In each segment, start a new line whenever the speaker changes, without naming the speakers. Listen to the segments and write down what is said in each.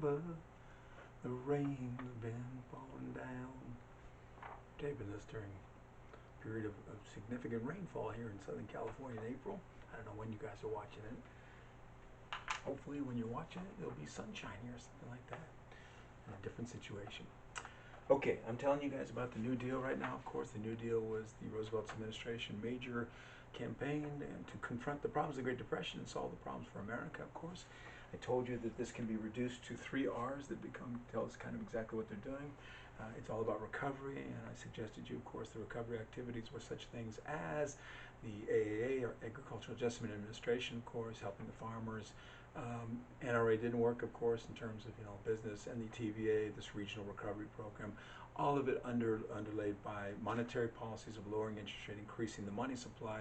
September, the rain's been falling down. Taping this during a period of significant rainfall here in Southern California in April. I don't know when you guys are watching it. Hopefully when you're watching it, it'll be sunshiny or something like that. In a different situation. Okay, I'm telling you guys about the New Deal right now. Of course, the New Deal was the Roosevelt administration major campaign and to confront the problems of the Great Depression and solve the problems for America, of course. I told you that this can be reduced to 3 R's that tell us kind of exactly what they're doing. It's all about recovery, and I suggested you, of course, the recovery activities were such things as the AAA, or Agricultural Adjustment Administration, of course, helping the farmers. NRA didn't work, of course, in terms of business, and the TVA, this regional recovery program, all of it underlaid by monetary policies of lowering interest rate, increasing the money supply,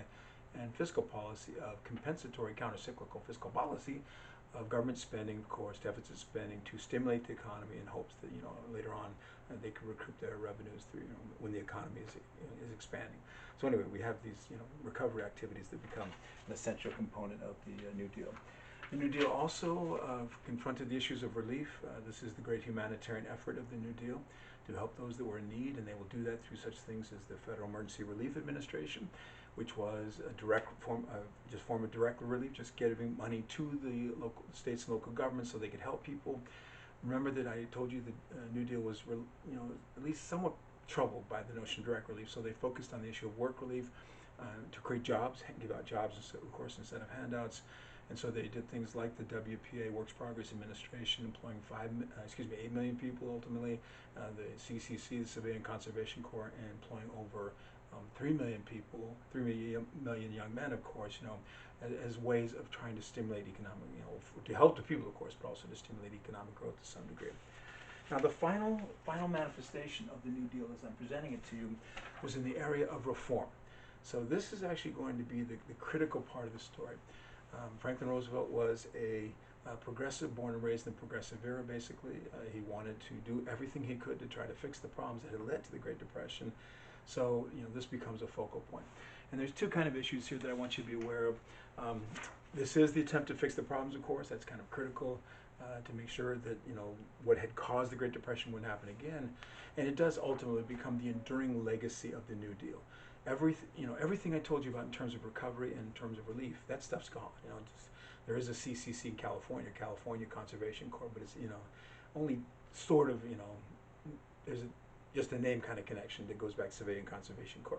and fiscal policy of compensatory countercyclical fiscal policy of government spending, of course, deficit spending to stimulate the economy in hopes that later on they can recoup their revenues through when the economy is expanding. So anyway, we have these recovery activities that become an essential component of the New Deal. The New Deal also confronted the issues of relief. This is the great humanitarian effort of the New Deal to help those that were in need, and they will do that through such things as the Federal Emergency Relief Administration, which was a direct form of direct relief, just giving money to the local states and local governments so they could help people. Remember that I told you the New Deal was, at least somewhat troubled by the notion of direct relief, so they focused on the issue of work relief to create jobs, give out jobs, of course, instead of handouts. And so they did things like the WPA, Works Progress Administration, employing 8 million people ultimately, the CCC, the Civilian Conservation Corps, and employing over 3 million people, 3 million young men, of course, as ways of trying to stimulate economic, to help the people, of course, but also to stimulate economic growth to some degree. Now, the final manifestation of the New Deal, as I'm presenting it to you, was in the area of reform. So this is actually going to be the critical part of the story. Franklin Roosevelt was a progressive, born and raised in the progressive era, basically. He wanted to do everything he could to try to fix the problems that had led to the Great Depression. So, this becomes a focal point. And there's two kind of issues here that I want you to be aware of. This is the attempt to fix the problems, of course. That's kind of critical to make sure that, what had caused the Great Depression wouldn't happen again. And it does ultimately become the enduring legacy of the New Deal. Everything I told you about in terms of recovery and in terms of relief, that stuff's gone. There is a CCC in California Conservation Corps, but it's only sort of there's just a name kind of connection that goes back to Civilian Conservation Corps.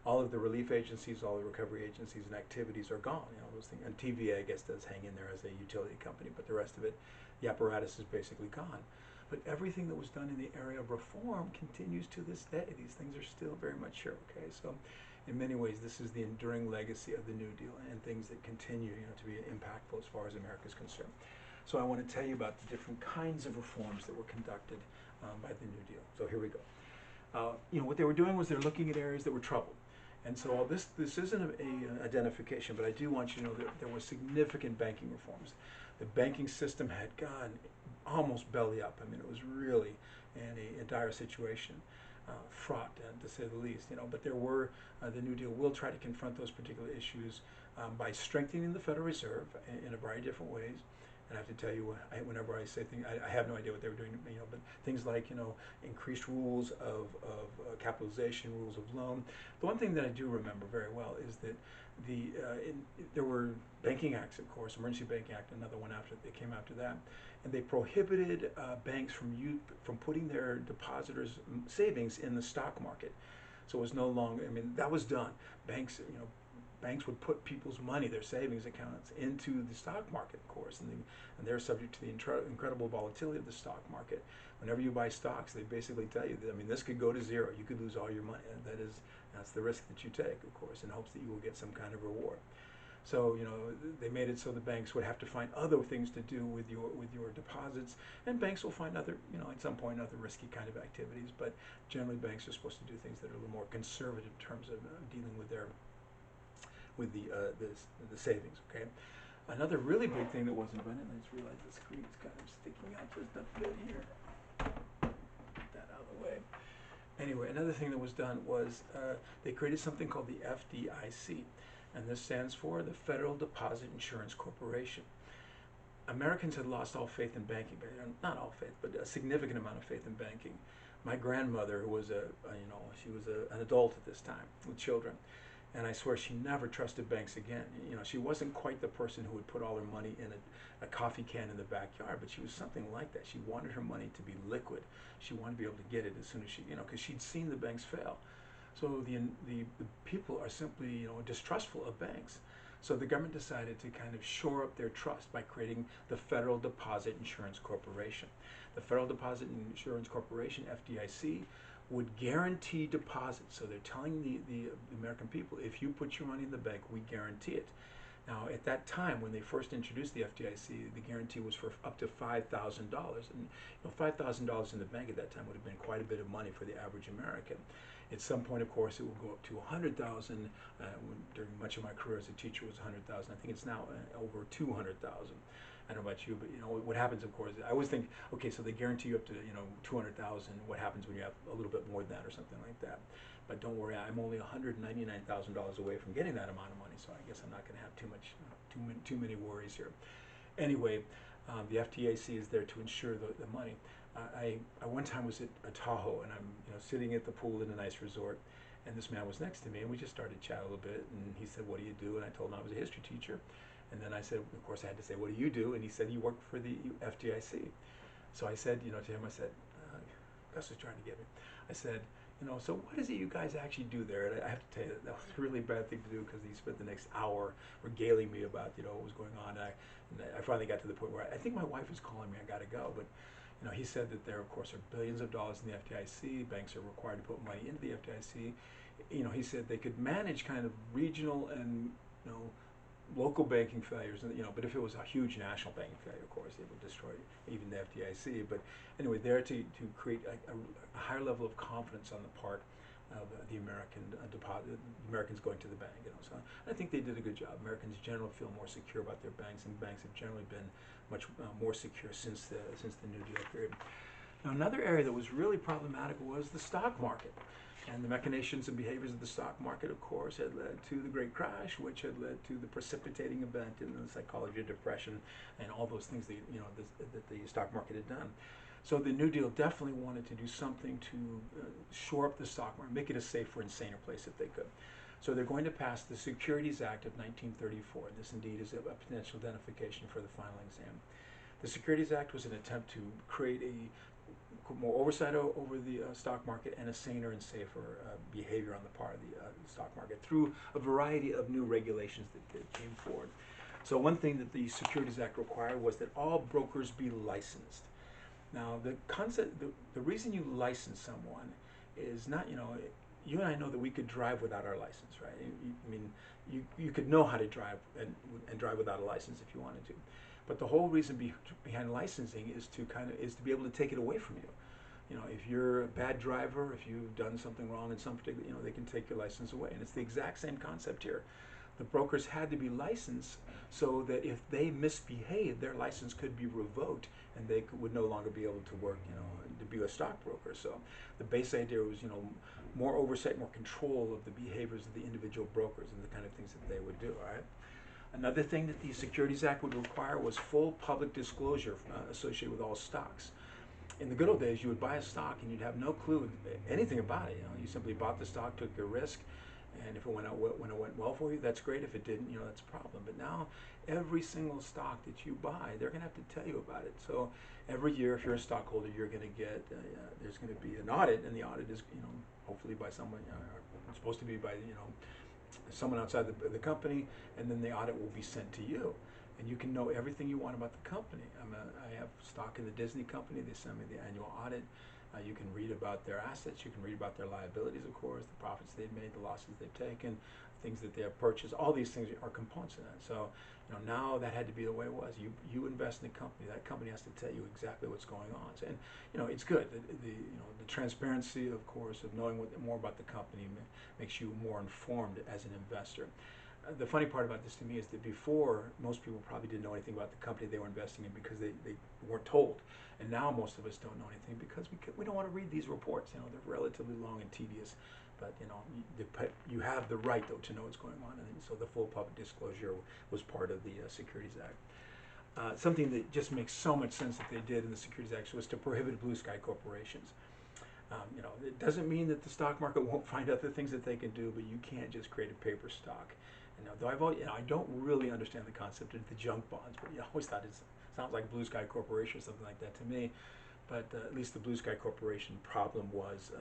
All of the relief agencies, all the recovery agencies and activities are gone. Those things. And TVA, I guess, does hang in there as a utility company, but the rest of it, the apparatus is basically gone. But everything that was done in the area of reform continues to this day. These things are still very much here, okay? So in many ways, this is the enduring legacy of the New Deal and things that continue, to be impactful as far as America is concerned. So I want to tell you about the different kinds of reforms that were conducted by the New Deal. So here we go. What they were doing was they're looking at areas that were troubled. And so this isn't an identification, but I do want you to know that there were significant banking reforms. The banking system had gone almost belly up. I mean, it was really in a dire situation, fraught to say the least. But there were the New Deal will try to confront those particular issues by strengthening the Federal Reserve in a variety of different ways. And I have to tell you, whenever I say things, I have no idea what they were doing, but things like, increased rules of capitalization, rules of loan. The one thing that I do remember very well is that there were banking acts, of course, Emergency Banking Act, another one that came after that, and they prohibited banks from putting their depositors' savings in the stock market. So it was no longer, that was done. Banks would put people's money, their savings accounts, into the stock market, of course, and they're subject to the incredible volatility of the stock market. Whenever you buy stocks, they basically tell you that, this could go to zero. You could lose all your money. That's the risk that you take, of course, in hopes that you will get some kind of reward. So, they made it so the banks would have to find other things to do with your deposits, and banks will find other, at some point, other risky kind of activities. But generally, banks are supposed to do things that are a little more conservative in terms of dealing with the savings, okay? Another really big thing that wasn't done, and I just realized the screen's kind of sticking out just a bit here. Get that out of the way. Anyway, another thing that was done was they created something called the FDIC, and this stands for the Federal Deposit Insurance Corporation. Americans had lost all faith in banking, not all faith, but a significant amount of faith in banking. My grandmother, who was she was an adult at this time with children, and I swear she never trusted banks again. She wasn't quite the person who would put all her money in a coffee can in the backyard, but she was something like that. She wanted her money to be liquid. She wanted to be able to get it as soon as she, because she'd seen the banks fail. So the people are simply, distrustful of banks. So the government decided to kind of shore up their trust by creating the Federal Deposit Insurance Corporation. The Federal Deposit Insurance Corporation, FDIC, would guarantee deposits. So they're telling the American people, if you put your money in the bank, we guarantee it. Now, at that time, when they first introduced the FDIC, the guarantee was for up to $5,000. And $5,000 in the bank at that time would have been quite a bit of money for the average American. At some point, of course, it will go up to $100,000. During much of my career as a teacher, it was $100,000. I think it's now over $200,000. I don't know about you, but what happens, of course, I always think, okay, so they guarantee you up to 200,000. What happens when you have a little bit more than that or something like that? But don't worry, I'm only $199,000 away from getting that amount of money, so I guess I'm not going to have too many worries here. Anyway, the FDIC is there to insure the money. I one time was at Tahoe, and I'm sitting at the pool in a nice resort, and this man was next to me, and we just started to chat a little bit, and he said, "What do you do?" And I told him I was a history teacher, and then I said, of course I had to say, "What do you do?" And he said, "You work for the FDIC." So I said, to him, I said, Gus was trying to get me. I said, so what is it you guys actually do there? And I have to tell you, that was a really bad thing to do, because he spent the next hour regaling me about, what was going on. And I finally got to the point where I think my wife was calling me, I got to go. But, he said that there, of course, are billions of dollars in the FDIC. Banks are required to put money into the FDIC. He said they could manage kind of regional and, local banking failures, but if it was a huge national banking failure, of course, it would destroy even the FDIC. But anyway, there to create a higher level of confidence on the part of the Americans going to the bank. So I think they did a good job. Americans generally feel more secure about their banks, and banks have generally been much more secure since the New Deal period. Now, another area that was really problematic was the stock market. And the machinations and behaviors of the stock market, of course, had led to the Great Crash, which had led to the precipitating event in the psychology of depression and all those things that, that the stock market had done. So the New Deal definitely wanted to do something to shore up the stock market, make it a safer and saner place if they could. So they're going to pass the Securities Act of 1934. This indeed is a potential identification for the final exam. The Securities Act was an attempt to create more oversight over the stock market and a saner and safer behavior on the part of the stock market through a variety of new regulations that came forward. So one thing that the Securities Act required was that all brokers be licensed. Now, the reason you license someone is not, you and I know that we could drive without our license, right? You could know how to drive and drive without a license if you wanted to. But the whole reason behind licensing is to be able to take it away from you. If you're a bad driver, if you've done something wrong in some particular, they can take your license away. And it's the exact same concept here. The brokers had to be licensed so that if they misbehaved, their license could be revoked, and they would no longer be able to work, to be a stockbroker. So the base idea was, more oversight, more control of the behaviors of the individual brokers and the kind of things that they would do. All right. Another thing that the Securities Act would require was full public disclosure associated with all stocks. In the good old days, you would buy a stock and you'd have no clue anything about it. You simply bought the stock, took your risk, and if it went well for you, that's great. If it didn't, that's a problem. But now, every single stock that you buy, they're going to have to tell you about it. So every year, if you're a stockholder, you're going to get there's going to be an audit, and the audit is hopefully by someone, it's supposed to be by someone outside the company, and then the audit will be sent to you, and you can know everything you want about the company. I have stock in the Disney company. They send me the annual audit. You can read about their assets. You can read about their liabilities, of course, the profits they've made, the losses they've taken, things that they have purchased. All these things are components of that. So now that had to be the way it was. You invest in a company. That company has to tell you exactly what's going on. So, and it's good. The transparency, of course, of knowing more about the company makes you more informed as an investor. The funny part about this to me is that before, most people probably didn't know anything about the company they were investing in because they weren't told. And now most of us don't know anything because we don't want to read these reports. They're relatively long and tedious. But you have the right, though, to know what's going on. And so the full public disclosure was part of the Securities Act. something that just makes so much sense that they did in the Securities Act was to prohibit blue sky corporations. It doesn't mean that the stock market won't find other things that they can do, but you can't just create a paper stock. Though I don't really understand the concept of the junk bonds, but I always thought it sounds like Blue Sky Corporation or something like that to me. But at least the Blue Sky Corporation problem was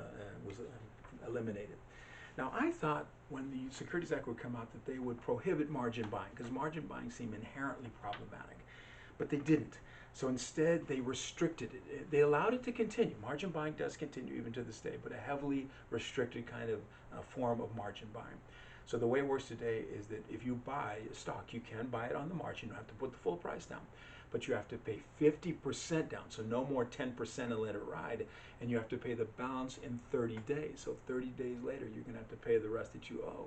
eliminated. Now, I thought when the Securities Act would come out that they would prohibit margin buying, because margin buying seemed inherently problematic, but they didn't. So instead, they restricted it. They allowed it to continue. Margin buying does continue even to this day, but a heavily restricted kind of form of margin buying. So the way it works today is that if you buy a stock, you can buy it on the margin. You don't have to put the full price down, but you have to pay 50% down. So no more 10% and let it ride. And you have to pay the balance in 30 days. So 30 days later, you're going to have to pay the rest that you owe.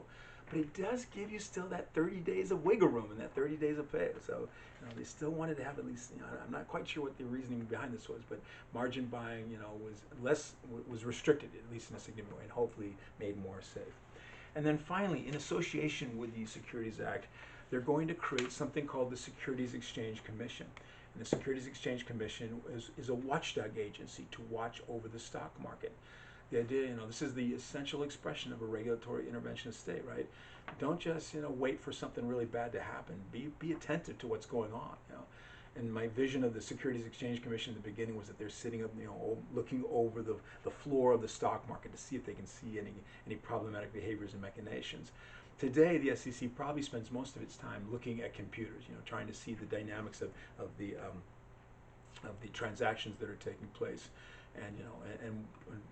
But it does give you still that 30 days of wiggle room and that 30 days of pay. So they still wanted to have at least, I'm not quite sure what the reasoning behind this was, but margin buying, was restricted, at least in a significant way, and hopefully made more safe. And then finally, in association with the Securities Act, they're going to create something called the Securities Exchange Commission. And the Securities Exchange Commission is a watchdog agency to watch over the stock market. The idea, this is the essential expression of a regulatory interventionist state, right? Don't just, wait for something really bad to happen. Be attentive to what's going on, And my vision of the Securities Exchange Commission in the beginning was that they're sitting up, looking over the floor of the stock market to see if they can see any problematic behaviors and machinations. Today, the SEC probably spends most of its time looking at computers, trying to see the dynamics of the transactions that are taking place, and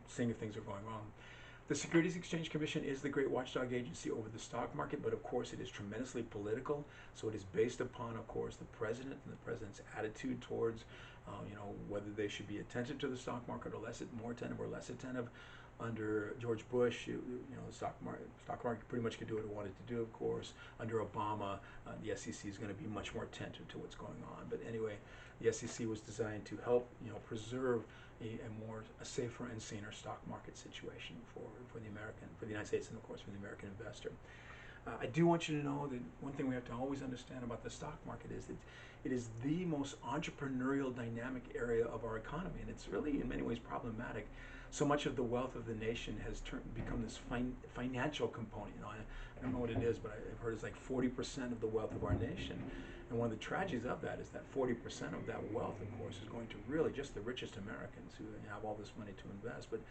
seeing if things are going wrong. The Securities Exchange Commission is the great watchdog agency over the stock market, but of course it is tremendously political. So it is based upon, of course, the president and the president's attitude towards, whether they should be attentive to the stock market or more attentive or less attentive. Under George Bush, the stock market pretty much could do what it wanted to do, of course. Under Obama, the SEC is going to be much more attentive to what's going on. But anyway, the SEC was designed to help, preserve a safer and saner stock market situation for the United States, and of course for the American investor. I do want you to know that one thing we have to always understand about the stock market is that it is the most entrepreneurial, dynamic area of our economy, and it's really in many ways problematic. So much of the wealth of the nation has become this financial component. I don't know what it is, but I've heard it's like 40% of the wealth of our nation. And one of the tragedies of that is that 40% of that wealth, of course, is going to really just the richest Americans who have all this money to invest. But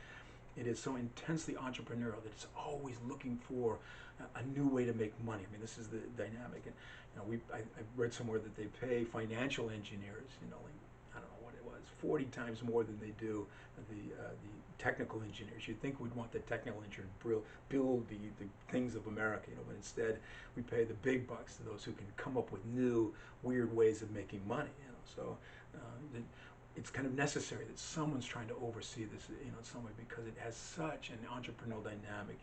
it is so intensely entrepreneurial that it's always looking for a new way to make money. I mean, this is the dynamic. And I read somewhere that they pay financial engineers, I don't know what it was, 40 times more than they do the technical engineers. You'd think we'd want the technical engineers to build the things of America, but instead we pay the big bucks to those who can come up with new, weird ways of making money. So it's kind of necessary that someone's trying to oversee this, in some way, because it has such an entrepreneurial dynamic,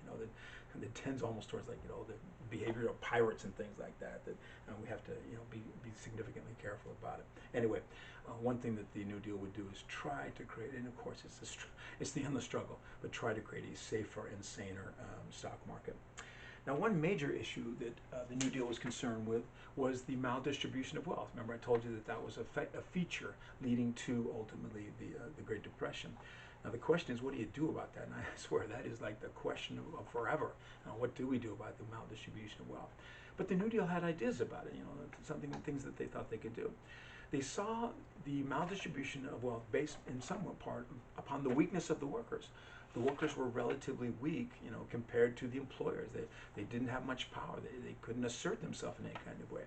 that tends almost towards the behavior of pirates and things like that. That we have to, be significantly careful about it. Anyway, one thing that the New Deal would do is try to create, and of course it's the endless struggle, but try to create a safer and saner stock market. Now, one major issue that the New Deal was concerned with was the maldistribution of wealth. Remember, I told you that was a feature leading to ultimately the Great Depression. Now, the question is, what do you do about that? And I swear that is like the question of forever. What do we do about the maldistribution of wealth? But the New Deal had ideas about it. Things that they thought they could do. They saw the maldistribution of wealth based in somewhat part upon the weakness of the workers. The workers were relatively weak, compared to the employers. They didn't have much power. They couldn't assert themselves in any kind of way.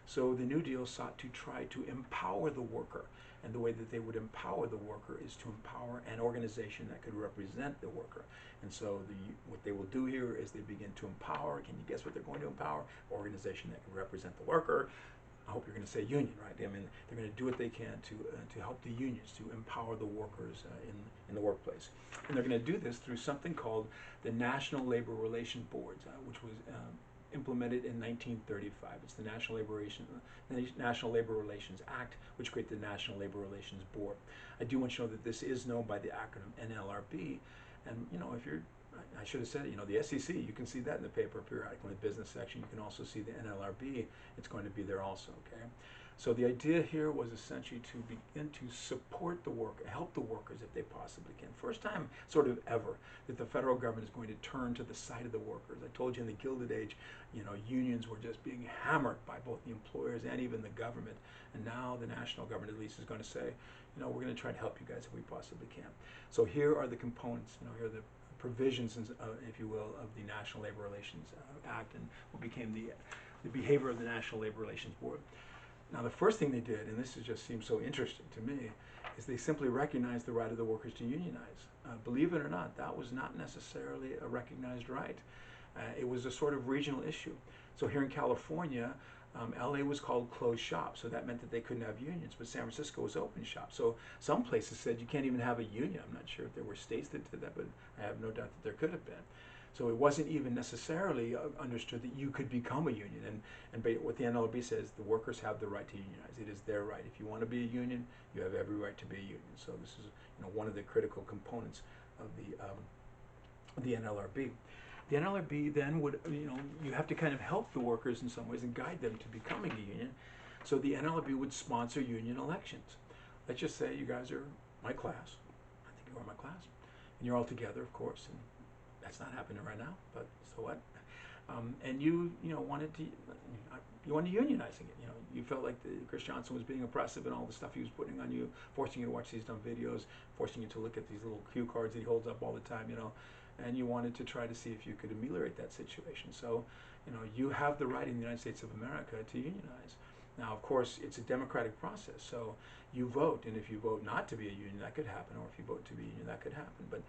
So the New Deal sought to try to empower the worker. And the way that they would empower the worker is to empower an organization that could represent the worker. And so what they will do here is they begin to empower. Can you guess what they're going to empower? Organization that can represent the worker. I hope you're going to say union, right? I mean, they're going to do what they can to help the unions, to empower the workers in the workplace. And they're going to do this through something called the National Labor Relations Boards, which was implemented in 1935. It's the National Labor Relations Act, which created the National Labor Relations Board. I do want you to know that this is known by the acronym NLRB. And, if you're, I should have said it, the SEC, you can see that in the paper periodically in the business section. You can also see the NLRB. It's going to be there also, okay? So the idea here was essentially to begin to support the work, help the workers if they possibly can. First time sort of ever that the federal government is going to turn to the side of the workers. I told you in the Gilded Age, unions were just being hammered by both the employers and even the government. And now the national government at least is going to say, we're going to try to help you guys if we possibly can. So here are the components, here are the provisions, if you will, of the National Labor Relations Act and what became the behavior of the National Labor Relations Board. Now, the first thing they did, and this just seems so interesting to me, is they simply recognized the right of the workers to unionize. Believe it or not, that was not necessarily a recognized right. It was a sort of regional issue. So here in California, LA was called closed shop, so that meant that they couldn't have unions, but San Francisco was open shop. So some places said you can't even have a union. I'm not sure if there were states that did that, but I have no doubt that there could have been. So it wasn't even necessarily understood that you could become a union. And what the NLRB says, the workers have the right to unionize. It is their right. If you want to be a union, you have every right to be a union. So this is one of the critical components of the NLRB. The NLRB then would, you have to kind of help the workers in some ways and guide them to becoming a union. So the NLRB would sponsor union elections. Let's just say you guys are my class. I think you are my class. And you're all together, of course. And that's not happening right now, but so what? And you wanted to unionizing it. You felt like Chris Johnson was being oppressive and all the stuff he was putting on you, forcing you to watch these dumb videos, forcing you to look at these little cue cards that he holds up all the time, and you wanted to try to see if you could ameliorate that situation. So, you have the right in the United States of America to unionize. Now, of course, it's a democratic process, so you vote, and if you vote not to be a union, that could happen, or if you vote to be a union, that could happen. But,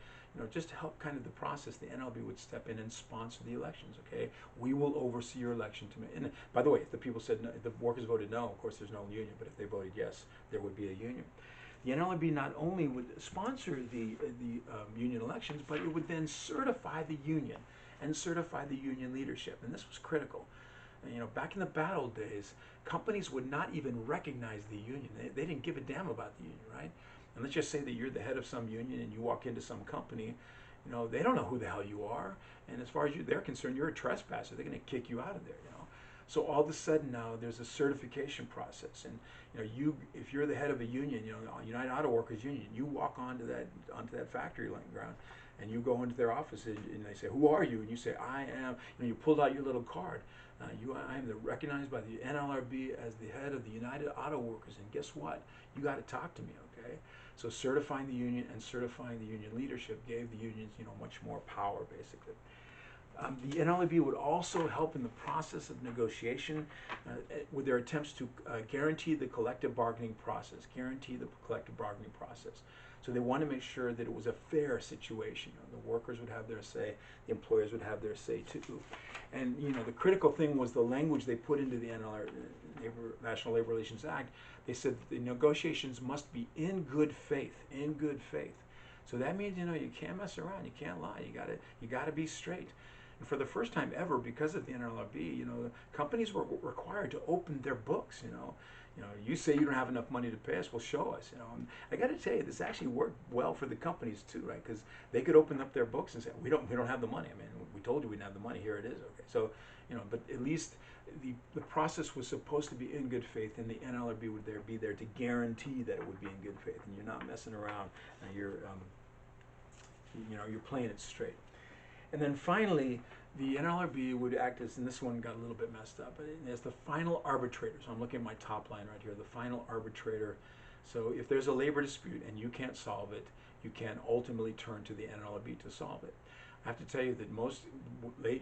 just to help kind of the process, the NLB would step in and sponsor the elections, okay? We will oversee your election to make, and by the way, if the people said no, if the workers voted no, of course there's no union, but if they voted yes, there would be a union. The NLRB not only would sponsor the union elections, but it would then certify the union and certify the union leadership, and this was critical. And, back in the bad old days, companies would not even recognize the union. They didn't give a damn about the union, right? And let's just say that you're the head of some union and you walk into some company, they don't know who the hell you are, and as far as they're concerned, you're a trespasser. They're going to kick you out of there, So all of a sudden now there's a certification process, and if you're the head of a union, United Auto Workers Union, you walk onto that factory ground, and you go into their office and they say, "Who are you?" And you say, "I am." You pulled out your little card. I am recognized by the NLRB as the head of the United Auto Workers, and guess what? You got to talk to me, okay? So certifying the union and certifying the union leadership gave the unions, much more power, basically. The NLRB would also help in the process of negotiation with their attempts to guarantee the collective bargaining process, So they want to make sure that it was a fair situation. The workers would have their say, the employers would have their say too. And the critical thing was the language they put into the National Labor Relations Act. They said that the negotiations must be in good faith, So that means you can't mess around, you can't lie, you gotta be straight. And for the first time ever, because of the NLRB, companies were required to open their books. You say you don't have enough money to pay us, well, show us. And I got to tell you, this actually worked well for the companies too, right? Because they could open up their books and say, we don't have the money. I mean, we told you we didn't have the money. Here it is. Okay, so but at least the process was supposed to be in good faith, and the NLRB would be there to guarantee that it would be in good faith, and you're not messing around, and you're playing it straight. And then finally, the NLRB would act as, and this one got a little bit messed up, but as the final arbitrator. So I'm looking at my top line right here, the final arbitrator. So if there's a labor dispute and you can't solve it, you can ultimately turn to the NLRB to solve it. I have to tell you that most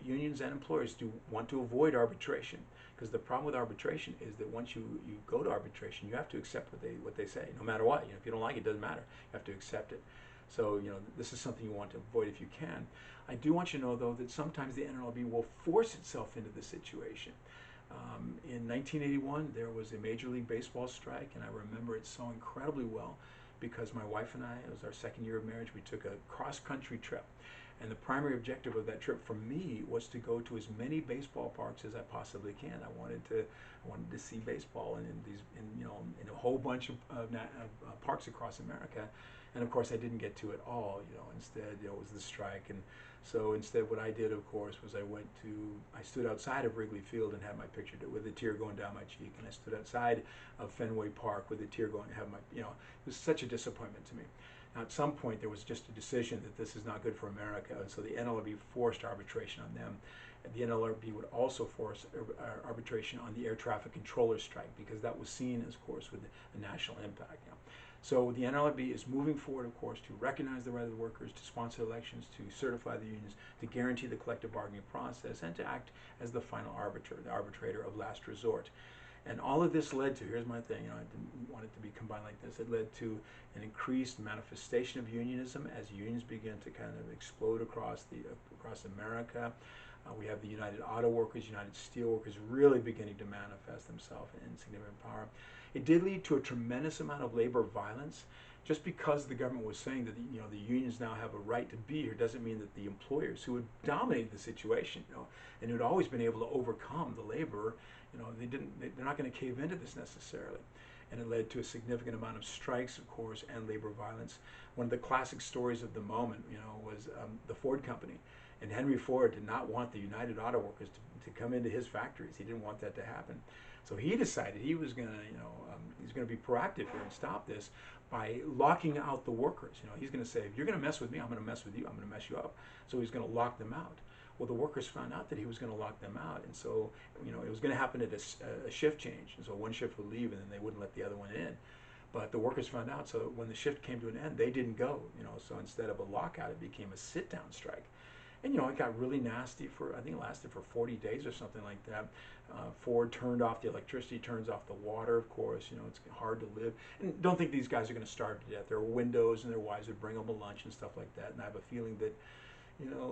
unions and employers do want to avoid arbitration, because the problem with arbitration is that once you go to arbitration, you have to accept what they say, no matter what. If you don't like it, it doesn't matter. You have to accept it. So, this is something you want to avoid if you can. I do want you to know, though, that sometimes the NLRB will force itself into the situation. In 1981, there was a Major League Baseball strike, and I remember it so incredibly well because my wife and I, it was our second year of marriage, we took a cross-country trip. And the primary objective of that trip for me was to go to as many baseball parks as I possibly can. I wanted to see baseball in a whole bunch of parks across America. And of course, I didn't get to it all. Instead, it was the strike, and so instead, what I did, of course, was I stood outside of Wrigley Field and had my picture with a tear going down my cheek, and I stood outside of Fenway Park with a tear going, it was such a disappointment to me. Now, at some point, there was just a decision that this is not good for America, and so the NLRB forced arbitration on them. And the NLRB would also force arbitration on the air traffic controller strike, because that was seen, of course, with a national impact. So the NLRB is moving forward, of course, to recognize the right of the workers, to sponsor elections, to certify the unions, to guarantee the collective bargaining process, and to act as the final arbiter, the arbitrator of last resort. And all of this led to, here's my thing, I didn't want it to be combined like this, it led to an increased manifestation of unionism as unions began to kind of explode across America. We have the United Auto Workers, United Steel Workers really beginning to manifest themselves in significant power. It did lead to a tremendous amount of labor violence. Just because the government was saying that the unions now have a right to be here doesn't mean that the employers who had dominated the situation, and who'd always been able to overcome the labor, they're not going to cave into this necessarily. And it led to a significant amount of strikes, of course, and labor violence. One of the classic stories of the moment, was the Ford Company. And Henry Ford did not want the United Auto Workers to come into his factories. He didn't want that to happen. So he decided he was going to, he's going to be proactive here and stop this by locking out the workers. He's going to say, if you're going to mess with me, I'm going to mess with you. I'm going to mess you up. So he's going to lock them out. Well, the workers found out that he was going to lock them out, and so it was going to happen at a shift change. And so one shift would leave, and then they wouldn't let the other one in. But the workers found out, so when the shift came to an end, they didn't go. So instead of a lockout, it became a sit-down strike. And it got really nasty I think it lasted for 40 days or something like that. Ford turned off the electricity, turns off the water, of course. It's hard to live. And don't think these guys are going to starve to death. There were windows, and their wives would bring them a lunch and stuff like that. And I have a feeling that,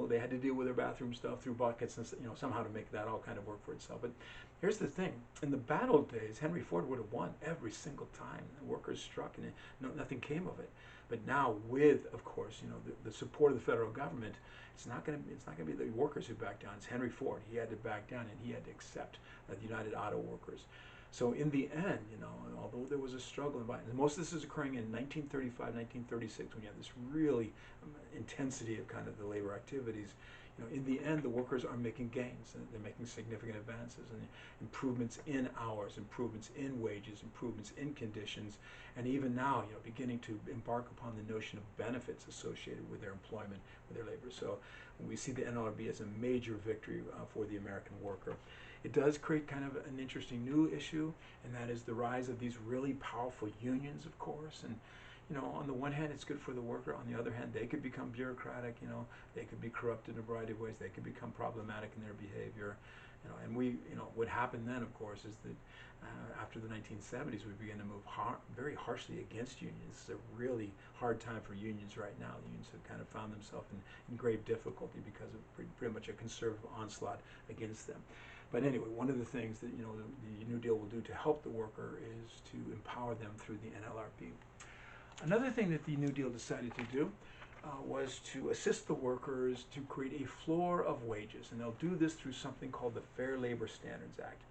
they had to deal with their bathroom stuff through buckets and, somehow to make that all kind of work for itself. But here's the thing. In the battle days, Henry Ford would have won every single time. The workers struck, and nothing came of it. But now with, of course, the support of the federal government, it's not going to be the workers who back down. It's Henry Ford. He had to back down, and he had to accept the United Auto Workers. So in the end, although there was a struggle, and most of this is occurring in 1935, 1936, when you have this really intensity of kind of the labor activities. In the end, the workers are making gains, and they're making significant advances and improvements in hours, improvements in wages, improvements in conditions, and even now, beginning to embark upon the notion of benefits associated with their employment, with their labor. So we see the NLRB as a major victory for the American worker. It does create kind of an interesting new issue, and that is the rise of these really powerful unions, of course. And on the one hand, it's good for the worker. On the other hand, they could become bureaucratic. They could be corrupt in a variety of ways. They could become problematic in their behavior. And what happened then, of course, is that after the 1970s, we began to move very harshly against unions. It's a really hard time for unions right now. The unions have kind of found themselves in grave difficulty because of pretty much a conservative onslaught against them. But anyway, one of the things that the New Deal will do to help the worker is to empower them through the NLRB. Another thing that the New Deal decided to do was to assist the workers to create a floor of wages, and they'll do this through something called the Fair Labor Standards Act.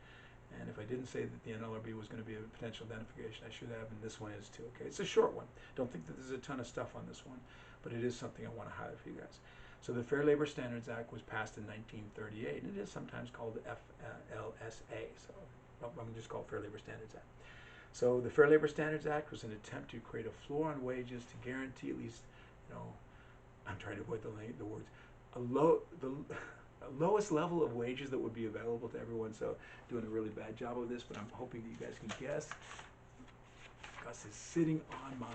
And if I didn't say that the NLRB was going to be a potential identification, I should have, and this one is too. Okay, it's a short one. Don't think that there's a ton of stuff on this one, but it is something I want to highlight for you guys. So the Fair Labor Standards Act was passed in 1938, and it is sometimes called the FLSA. So I'm just call it Fair Labor Standards Act. So the Fair Labor Standards Act was an attempt to create a floor on wages to guarantee at least, I'm trying to avoid the words, a lowest level of wages that would be available to everyone. So doing a really bad job of this, but I'm hoping that you guys can guess. Gus is sitting on my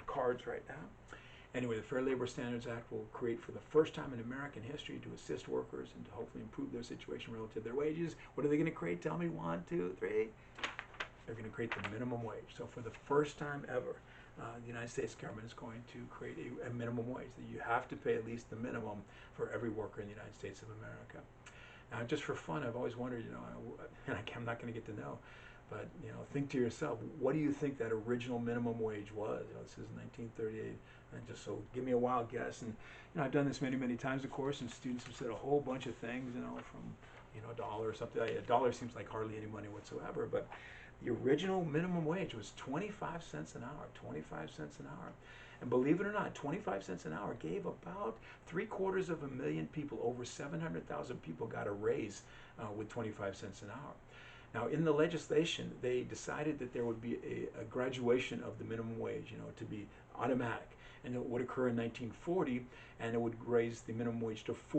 cards right now. Anyway, the Fair Labor Standards Act will create for the first time in American history to assist workers and to hopefully improve their situation relative to their wages. What are they going to create? Tell me, 1, 2, 3. They're going to create the minimum wage. So for the first time ever, the United States government is going to create a minimum wage that you have to pay at least the minimum for every worker in the United States of America. Now, just for fun, I've always wondered, and I'm not going to get to know, But think to yourself, what do you think that original minimum wage was? This is 1938, and just so give me a wild guess. And I've done this many times, of course, and students have said a whole bunch of things, from a dollar or something. A dollar seems like hardly any money whatsoever, but the original minimum wage was 25 cents an hour. 25 cents an hour. And believe it or not, 25 cents an hour gave about 750,000 people, over 700,000 people got a raise with 25 cents an hour. Now, in the legislation, they decided that there would be a graduation of the minimum wage, to be automatic. And it would occur in 1940, and it would raise the minimum wage to